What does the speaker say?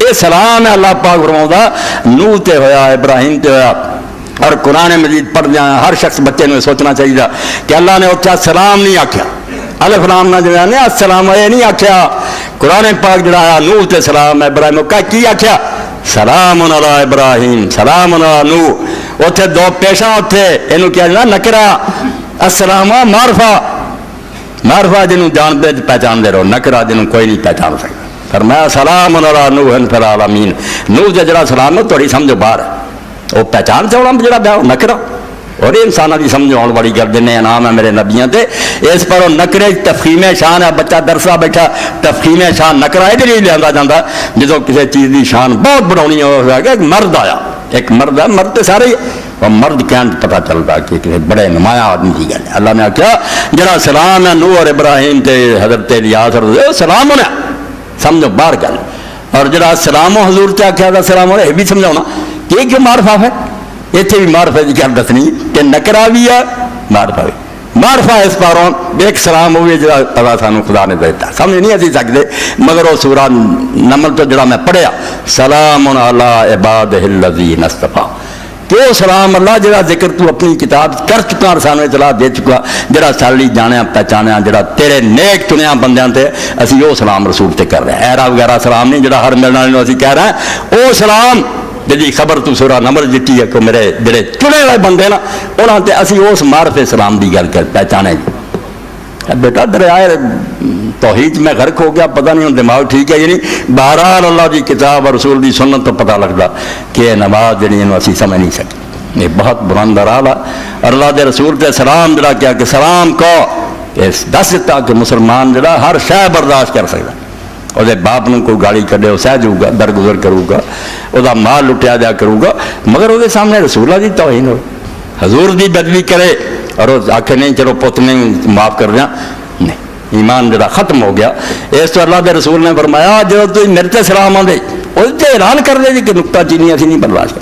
یہ سلام ہے اللہ پاک فرماؤں نوح تے ہویا ابراہیم تے ہویا. اور قرآن مجید پڑھدے ہیں ہر شخص بچے نے سوچنا چاہیے کہ اللہ نے اتھا سلام نہیں آکھیا الف لام نہ جو ہے السلام یہ نہیں آکھیا. قرآن پاک جڑا ہے نوح تے سلام ہے ابراہیم کا کی آکھیا سلام علی ابراہیم سلام علی نوح. اتھے دو پیشاں اتھے اینو کیا جانا نکرا السلام معرفہ معرفہ جنہوں جان دے پہچان دے رہو نکرا جنہوں کوئی نہیں پہچان سکتا. فرمایا سلام علی نوح فی العالمین نوح جڑا سلام ہے تھوڑی سمجھو باہر ہے وہ پہچان سے ہونا جڑا بیا نکرا اور یہ انسانوں کی سمجھ آنے والی گل دینے انعام ہے میرے نبیوں تے اس پر وہ نکرے تفخیم شان ہے. بچہ درسا بیٹھا تفخیم شان نکرا یہ لیے لیا جاتا جدو کسی چیز کی شان بہت بڑھونی ہو کہ ایک مرد آیا ایک مرد ہے مرد تو سارے اور مرد کہن پتہ چلتا کہ کسی بڑے نمایاں آدمی کی گل ہے. اللہ نے آخیا جڑا سلام ہے نوح اور ابراہیم تے حضرت الیاس اور سلام ہونا سمجھو باہر گل. اور جڑا سلام و حضور تے آخیا تھا سلام ہونا یہ بھی سمجھاؤنا کہ کیوں معرفہ ہے اتنے بھی معرفے کی گل دسنی کہ نکرا بھی ہے معرفہ بھی. معرفہ اس پاروں ایک سلام ہوئی جڑا اللہ سانو خدا نے دیتا سمجھ نہیں اسی سکتے مگر وہ سورہ نمل تو جڑا میں پڑھیا سلام علی عبادہ الذین اصطفیٰ کہ وہ سلام اللہ جڑا ذکر تو اپنی کتاب کر چکا اور سانو اطلاع دے چکا جڑا سالی جانیا پہچانیا جڑا تیرے نیک چنیا بندیاں تے اسی وہ سلام رسول تے کر رہے ہیں. ایرا وغیرہ سلام نہیں جڑا ہر ملنے والے اسی کہہ رہے ہیں وہ سلام جی خبر تو سورہ نمبر دیتی ہے کہ میرے جڑے چنے ہوئے بندے نا انہوں نے اسی اس معرف سلام دی گل کر پہچانے. بیٹا دریائے توحید میں غرق ہو گیا پتہ نہیں ہوں دماغ ٹھیک ہے یعنی بہرحال اللہ کی کتاب اور رسول دی سنت تو پتہ لگتا کہ نماز جڑی انہوں اسی سمجھ نہیں سکتے یہ بہت بلند رال ہے. اور اللہ دے رسول تے سلام جڑا کیا کہ سلام کو دس دیتا کہ مسلمان جڑا ہر شے برداشت کر سکتا وہ باپ نے کوئی گالی کھڈے وہ سہ جاؤ گا درگزر کروں گا وہ مال لٹیا جا کروں گا مگر وہ سامنے رسولہ دی توہین ہو حضور دی بدوی کرے اور وہ آخر نہیں چلو پت نہیں معاف کر دیا نہیں ایمان جڑا ختم ہو گیا. اس تو اللہ دے رسول نے فرمایا جو تھی میرے تے سلام آدھے وہ اعلان کر دے جی کہ نکتہ چینی اسی نہیں برداشت کر